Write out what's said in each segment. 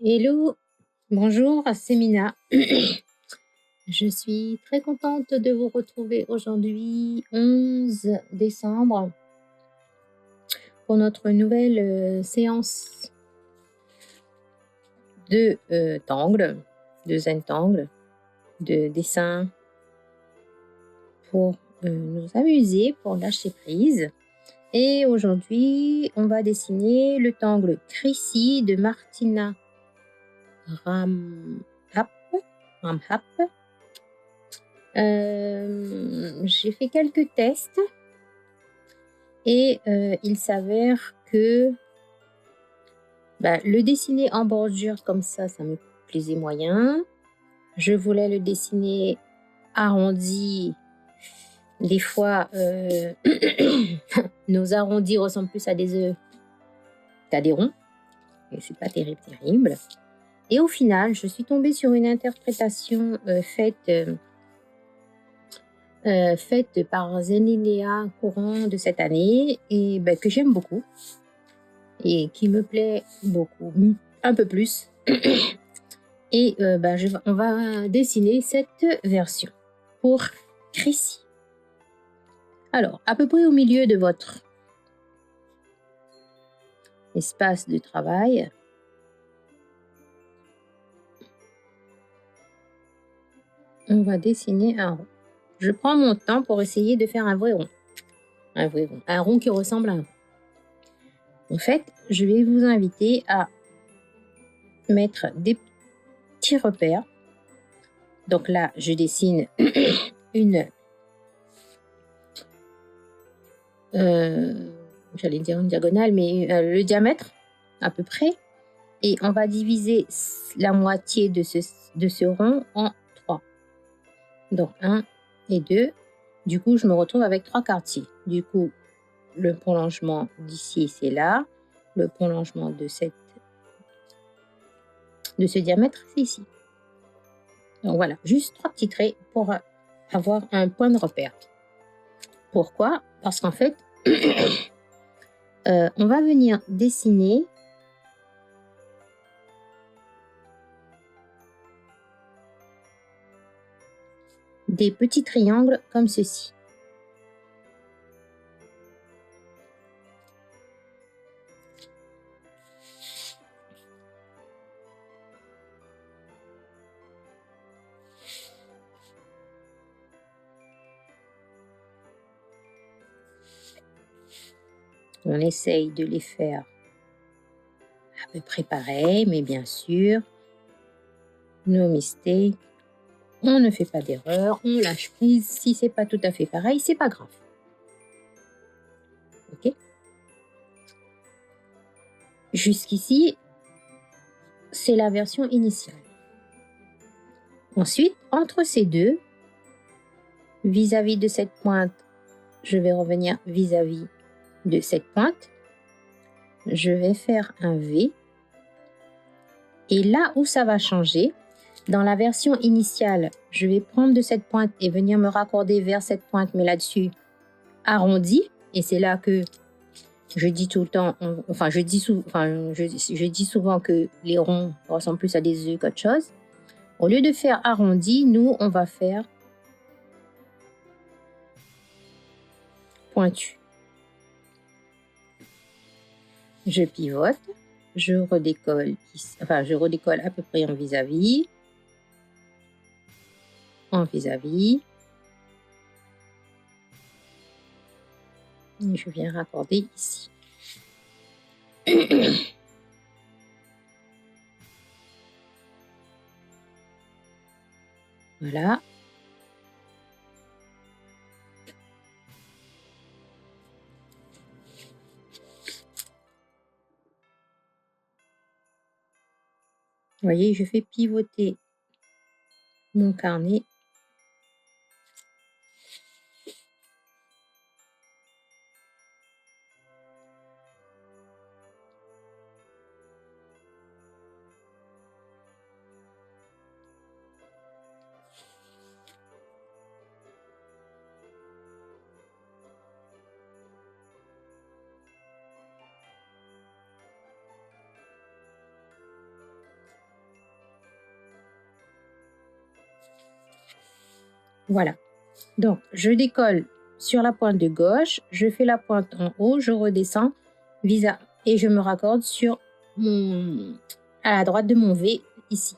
Hello, bonjour, c'est Mina. Je suis très contente de vous retrouver aujourd'hui, 11 décembre, pour notre nouvelle séance de tangle, de zen tangle, de dessin, pour nous amuser, pour lâcher prise. Et aujourd'hui, on va dessiner le tangle Chrissy de Martina Ramhap. J'ai fait quelques tests et il s'avère que le dessiner en bordure comme ça me plaisait moyen. Je voulais le dessiner arrondi. Des fois, nos arrondis ressemblent plus à des œufs qu'à des ronds. Et c'est pas terrible. Et au final, je suis tombée sur une interprétation faite par Zenilea courant de cette année et que j'aime beaucoup et qui me plaît beaucoup, un peu plus. Et on va dessiner cette version pour Chrissy. Alors, à peu près au milieu de votre espace de travail, on va dessiner un rond. Je prends mon temps pour essayer de faire un vrai rond. Un rond qui ressemble à un rond. En fait, je vais vous inviter à mettre des petits repères. Donc là, je dessine j'allais dire une diagonale, mais le diamètre à peu près. Et on va diviser la moitié de ce rond en 3. Donc 1 et 2. Du coup, je me retrouve avec 3 quartiers. Du coup, le prolongement d'ici, c'est là. Le prolongement de ce diamètre, c'est ici. Donc voilà, juste 3 petits traits pour avoir un point de repère. Pourquoi? Parce qu'en fait, on va venir dessiner des petits triangles comme ceci. On essaye de les faire à peu près pareil, mais bien sûr, no mistake, on ne fait pas d'erreur, on lâche prise. Si c'est pas tout à fait pareil, c'est pas grave. Ok? Jusqu'ici, c'est la version initiale. Ensuite, entre ces deux, vis-à-vis de cette pointe, je vais revenir vis-à-vis de cette pointe. Je vais faire un V. Et là où ça va changer, dans la version initiale, je vais prendre de cette pointe et venir me raccorder vers cette pointe, mais là-dessus, arrondi. Et c'est là que je dis tout le temps, je dis souvent que les ronds ressemblent plus à des œufs qu'autre chose. Au lieu de faire arrondi, nous, on va faire pointu. Je pivote, je redécolle à peu près en vis-à-vis, et je viens raccorder ici. Voilà. Vous voyez, je fais pivoter mon carnet. Voilà. Donc, je décolle sur la pointe de gauche, je fais la pointe en haut, je redescends et je me raccorde à la droite de mon V ici.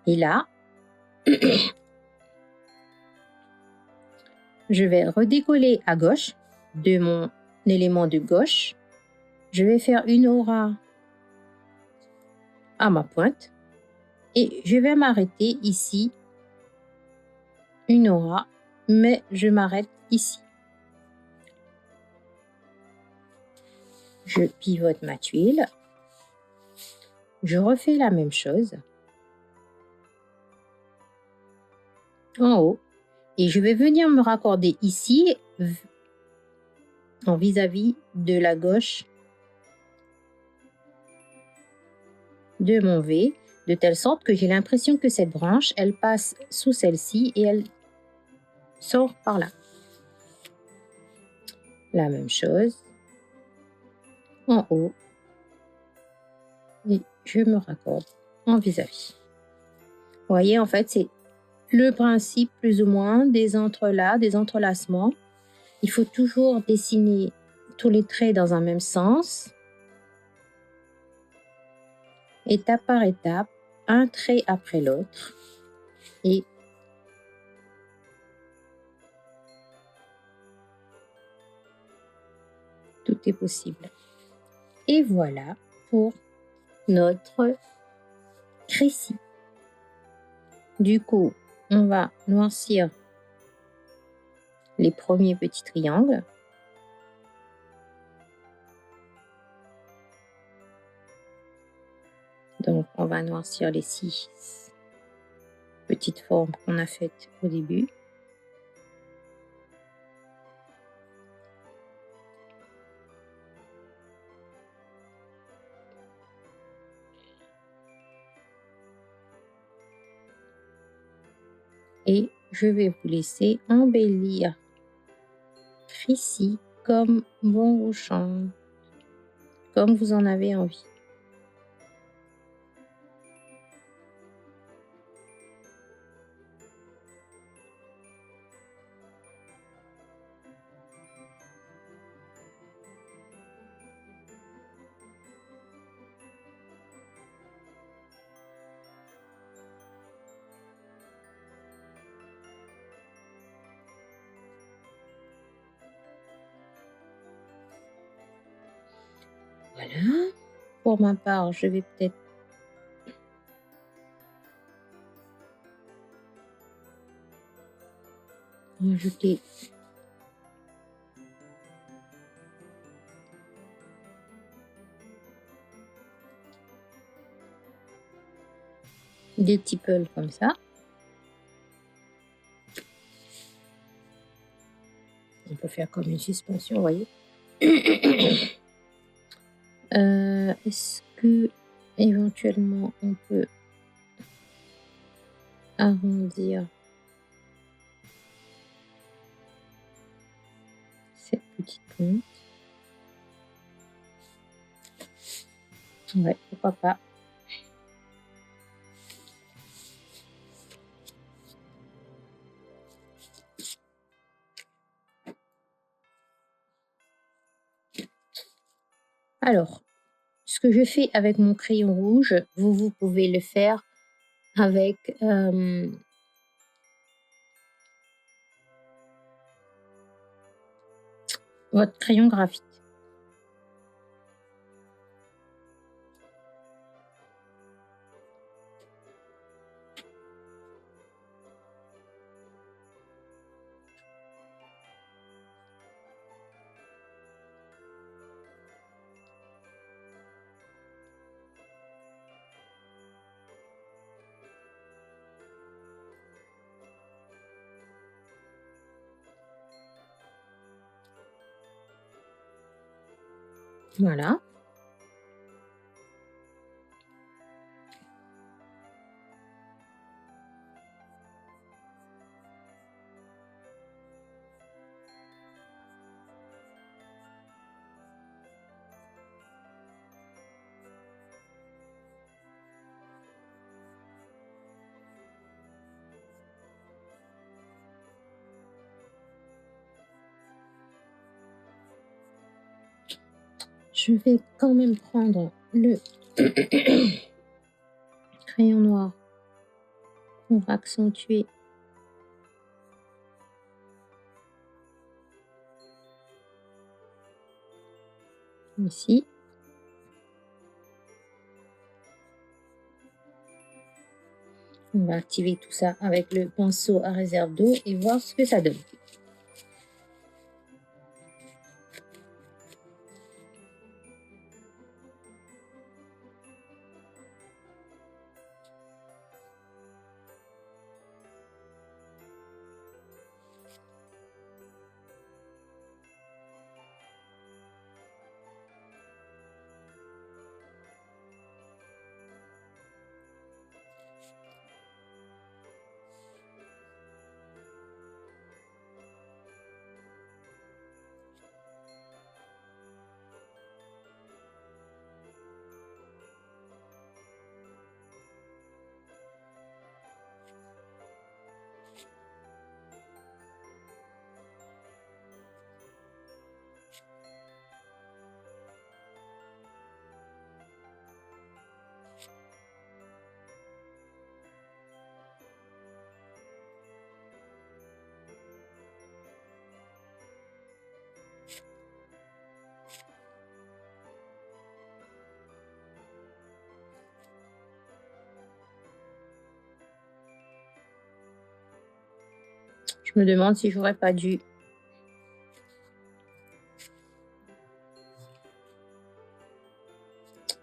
Et là, je vais redécoller à gauche de mon élément de gauche. Je vais faire une aura à ma pointe et je vais m'arrêter ici. Une aura, mais je m'arrête ici. Je pivote ma tuile. Je refais la même chose en haut et je vais venir me raccorder ici en vis-à-vis de la gauche de mon V, de telle sorte que j'ai l'impression que cette branche, elle passe sous celle-ci et elle sort par là. La même chose en haut et je me raccorde en vis-à-vis. Vous voyez, en fait, c'est le principe plus ou moins des entrelacements. Il faut toujours dessiner tous les traits dans un même sens, étape par étape, un trait après l'autre, et tout est possible. Et voilà pour notre crécy. Du coup, on va noircir les premiers petits triangles. Donc, on va noircir les 6 petites formes qu'on a faites au début. Et je vais vous laisser embellir crécy comme bon vous chante, comme vous en avez envie. Voilà. Pour ma part, je vais peut-être rajouter des petits peuls comme ça. On peut faire comme une suspension, vous voyez. Est-ce que éventuellement on peut arrondir cette petite pointe? Ouais, pourquoi pas. Alors, ce que je fais avec mon crayon rouge, vous pouvez le faire avec votre crayon graphite. Voilà. Je vais quand même prendre le crayon noir pour accentuer ici. On va activer tout ça avec le pinceau à réserve d'eau et voir ce que ça donne. Je me demande si j'aurais pas dû.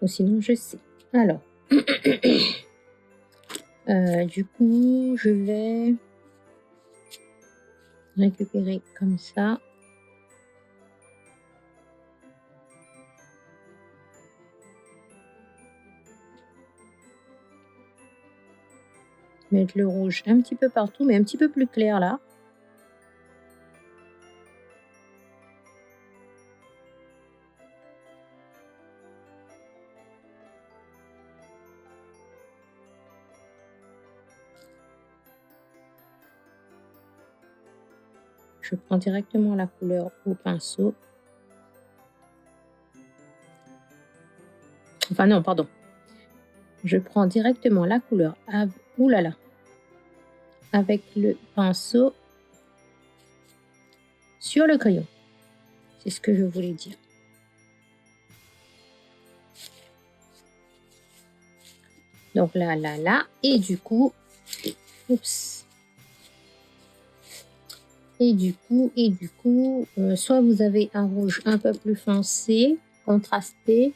Ou sinon, je sais. Alors, du coup, je vais récupérer comme ça. Mettre le rouge un petit peu partout, mais un petit peu plus clair là. Je prends directement la couleur au pinceau. Enfin non, pardon. Je prends directement la couleur avec le pinceau sur le crayon. C'est ce que je voulais dire. Donc là. Et du coup, oups. Et du coup, soit vous avez un rouge un peu plus foncé, contrasté,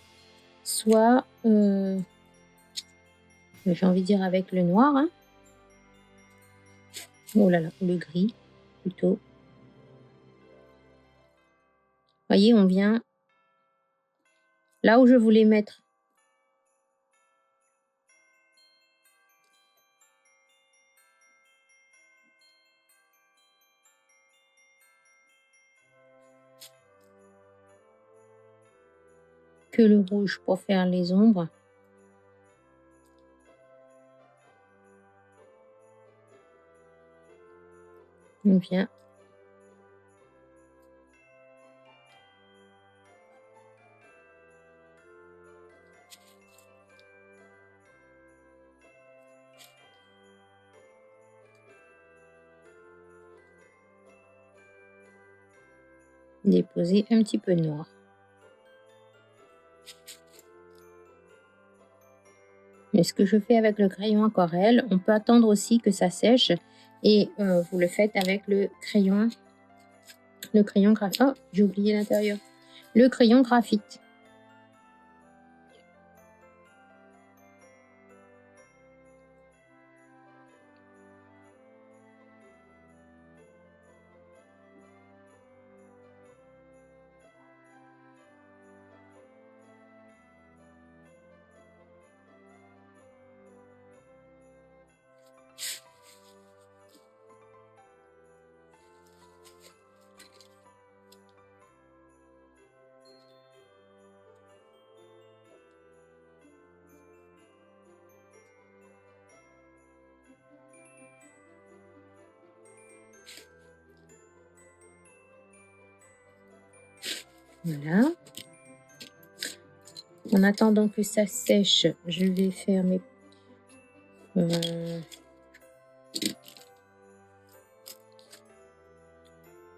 soit, j'ai envie de dire avec le noir, hein. Oh là là, ou le gris, plutôt. Voyez, on vient là où je voulais mettre. Que le rouge pour faire les ombres. On vient déposer un petit peu de noir. Mais ce que je fais avec le crayon aquarelle, on peut attendre aussi que ça sèche et vous le faites avec le crayon graphite. Oh, j'ai oublié l'intérieur. Le crayon graphite. Voilà. En attendant que ça sèche, je vais faire mes...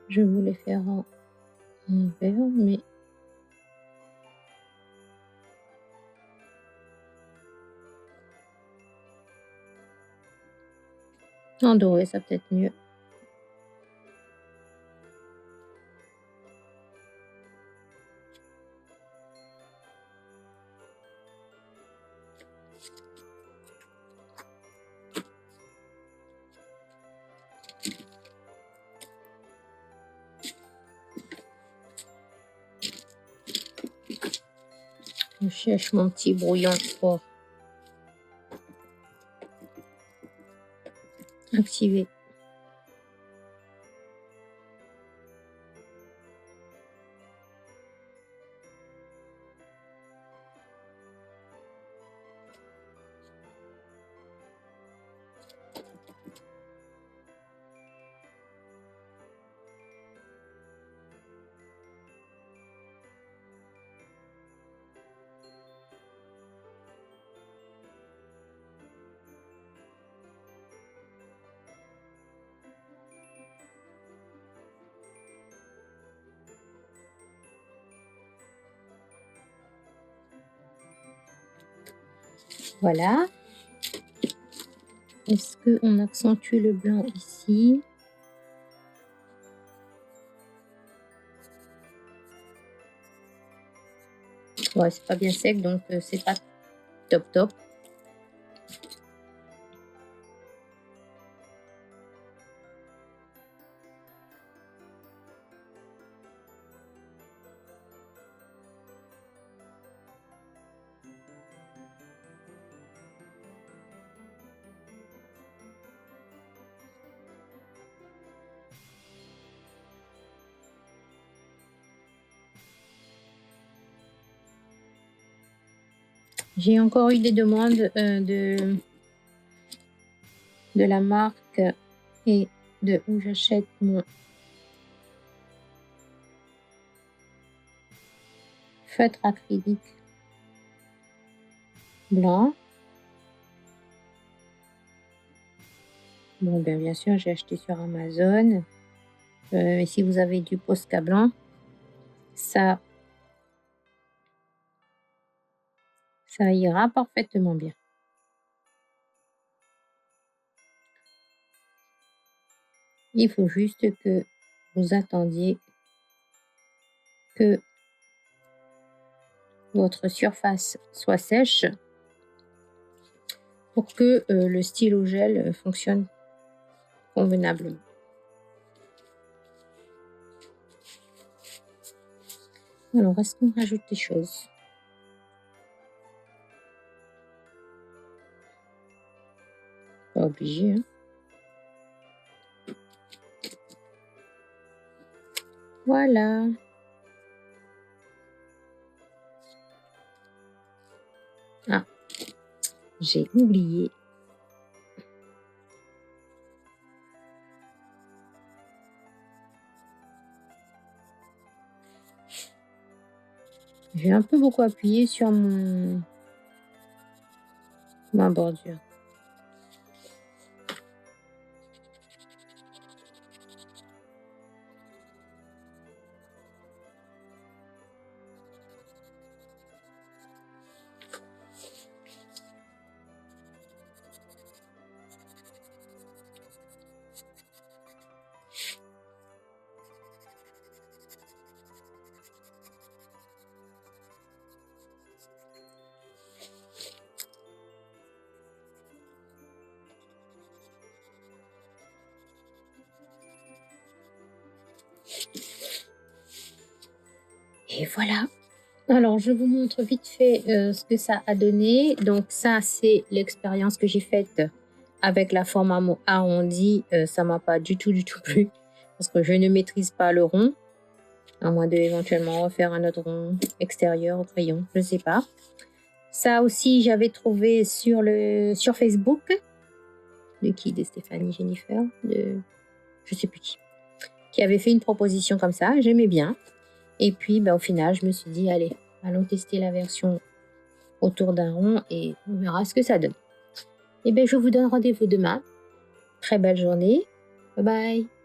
je voulais faire en vert, mais... en doré, ça peut être mieux. Je cherche mon petit brouillon pour activer. Voilà. Est-ce qu'on accentue le blanc ici? Ouais, c'est pas bien sec, donc c'est pas top. J'ai encore eu des demandes de la marque et de où j'achète mon feutre acrylique blanc. Bon, bien sûr, j'ai acheté sur Amazon. Et si vous avez du Posca blanc, ça ira parfaitement bien. Il faut juste que vous attendiez que votre surface soit sèche pour que le stylo gel fonctionne convenablement. Alors, est-ce qu'on rajoute des choses? Pas obligé, hein. Voilà. Ah, j'ai oublié. J'ai un peu beaucoup appuyé sur ma bordure. Et voilà. Alors, je vous montre vite fait ce que ça a donné. Donc, ça, c'est l'expérience que j'ai faite avec la forme arrondie. Ça m'a pas du tout plu parce que je ne maîtrise pas le rond, à moins de éventuellement refaire un autre rond extérieur au crayon, je sais pas. Ça aussi, j'avais trouvé sur Facebook. De qui? De Stéphanie Jennifer, je sais plus qui avait fait une proposition comme ça. J'aimais bien. Et puis, au final, je me suis dit, allez, allons tester la version autour d'un rond et on verra ce que ça donne. Et bien, je vous donne rendez-vous demain. Très belle journée. Bye bye.